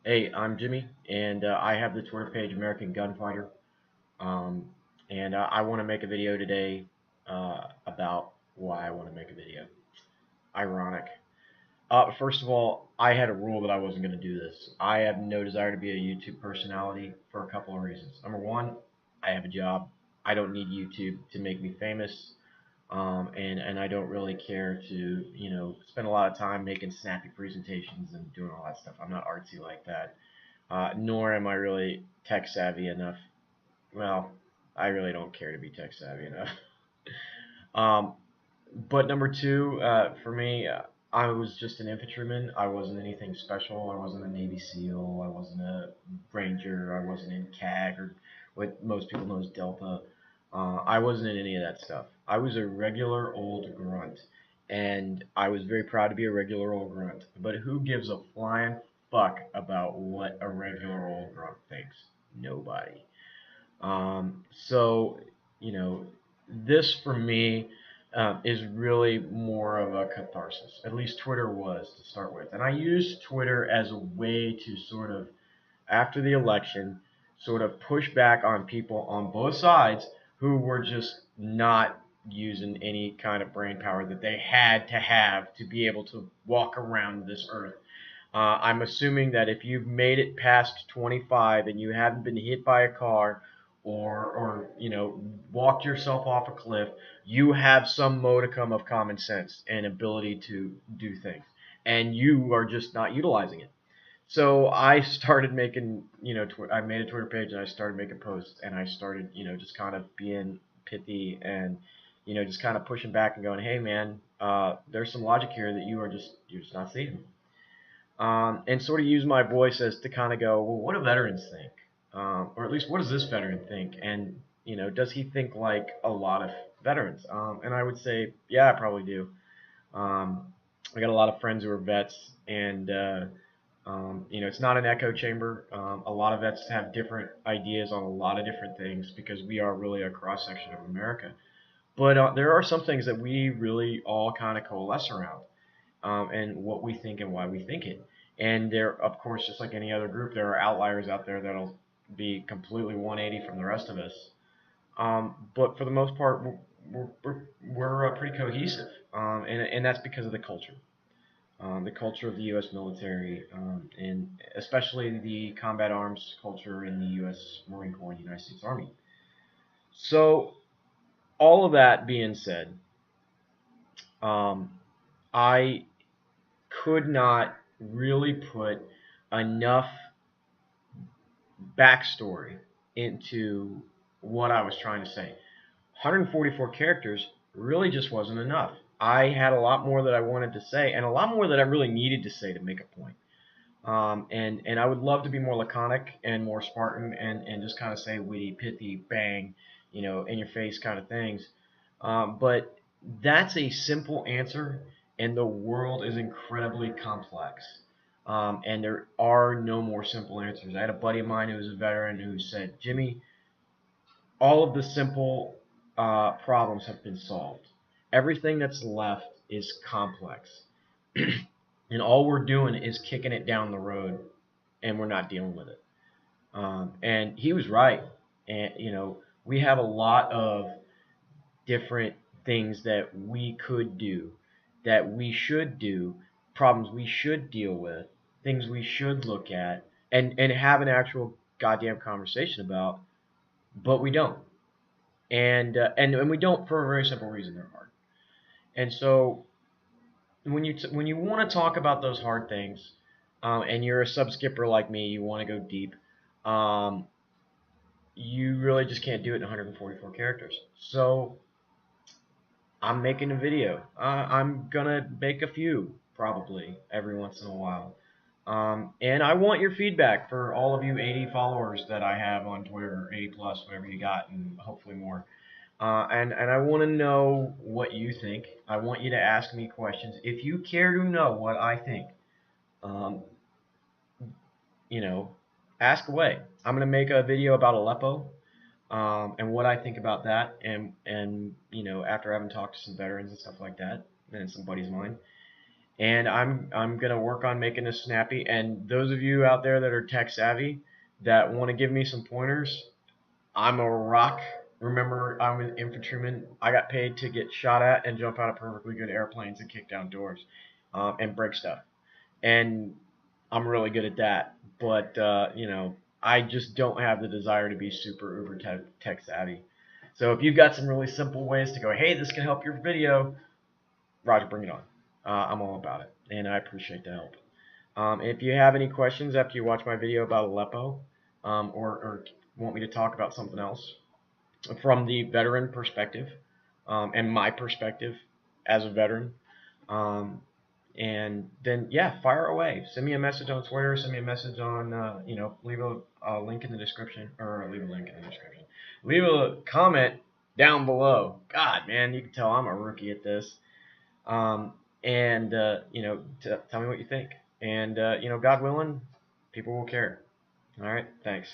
Hey, I'm Jimmy, and I have the Twitter page American Gunfighter. Um, and I want to make a video today about why I want to make a video. Ironic. First of all, I had a rule that I wasn't going to do this. I have no desire to be a YouTube personality for a couple of reasons. Number one, I have a job. I don't need YouTube to make me famous. And I don't really care to, spend a lot of time making snappy presentations and doing all that stuff. I'm not artsy like that. Nor am I really tech savvy enough. Well, I really don't care to be tech savvy enough. um, but number two, for me, I was just an infantryman. I wasn't anything special. I wasn't a Navy SEAL. I wasn't a Ranger. I wasn't in CAG or what most people know as Delta. I wasn't in any of that stuff. I was a regular old grunt, and I was very proud to be a regular old grunt. But who gives a flying fuck about what a regular old grunt thinks? Nobody. So, you know, this for me is really more of a catharsis. At least Twitter was to start with. And I used Twitter as a way to sort of, after the election, sort of push back on people on both sides who were just not using any kind of brain power that they had to have to be able to walk around this earth. I'm assuming that if you've made it past 25 and you haven't been hit by a car or walked yourself off a cliff, you have some modicum of common sense and ability to do things, and you are just not utilizing it. So I started making, I made a Twitter page and I started making posts and I started, just kind of being pithy and, just kind of pushing back and going, hey man, there's some logic here that you're just not seeing. And sort of use my voice as to kind of go, well, what do veterans think? Or at least what does this veteran think? And, does he think like a lot of veterans? And I would say, yeah, I probably do. I got a lot of friends who are vets, and it's not an echo chamber. A lot of vets have different ideas on a lot of different things because we are really a cross section of America. But there are some things that we really all kind of coalesce around, and what we think and why we think it. And there, of course, just like any other group, there are outliers out there that'll be completely 180 from the rest of us. But for the most part, we're pretty cohesive, and that's because of the culture of the U.S. military, and especially the combat arms culture in the U.S. Marine Corps and the United States Army. So, all of that being said, um, I could not really put enough backstory into what I was trying to say. 144 characters really just wasn't enough. I had a lot more that I wanted to say, and a lot more that I really needed to say to make a point. And I would love to be more laconic and more Spartan and just kind of say witty, pithy, bang, in your face kind of things. But that's a simple answer, and the world is incredibly complex. And there are no more simple answers. I had a buddy of mine who was a veteran who said, Jimmy, all of the simple problems have been solved. Everything that's left is complex. And all we're doing is kicking it down the road, and we're not dealing with it. And he was right. And, we have a lot of different things that we could do, that we should do, problems we should deal with, things we should look at, and have an actual goddamn conversation about, but we don't. And we don't for a very simple reason: they're hard. And so when you want to talk about those hard things, and you're a sub skipper like me, you want to go deep. Um, you really just can't do it in 144 characters. So I'm making a video. I'm gonna make a few probably every once in a while. And I want your feedback for all of you 80 followers that I have on Twitter, 80 plus, whatever you got, and hopefully more. And I want to know what you think. I want you to ask me questions. If you care to know what I think, um, you know, ask away. I'm gonna make a video about Aleppo, and what I think about that, and after having talked to some veterans and stuff like that, and some buddies of mine, and I'm gonna work on making this snappy. And those of you out there that are tech savvy that want to give me some pointers, I'm a rock. Remember, I'm an infantryman. I got paid to get shot at and jump out of perfectly good airplanes and kick down doors, and break stuff. And I'm really good at that. But I just don't have the desire to be super uber tech savvy. So if you've got some really simple ways to go, hey, this can help your video, Roger, bring it on. I'm all about it, and I appreciate the help. If you have any questions after you watch my video about Aleppo, or want me to talk about something else from the veteran perspective, and my perspective as a veteran, um, and then yeah, fire away. Send me a message on Twitter. Send me a message on leave a link in the description, or leave a link in the description. Leave a comment down below. God, man, you can tell I'm a rookie at this. Um, and tell me what you think. And God willing, people will care. All right, thanks.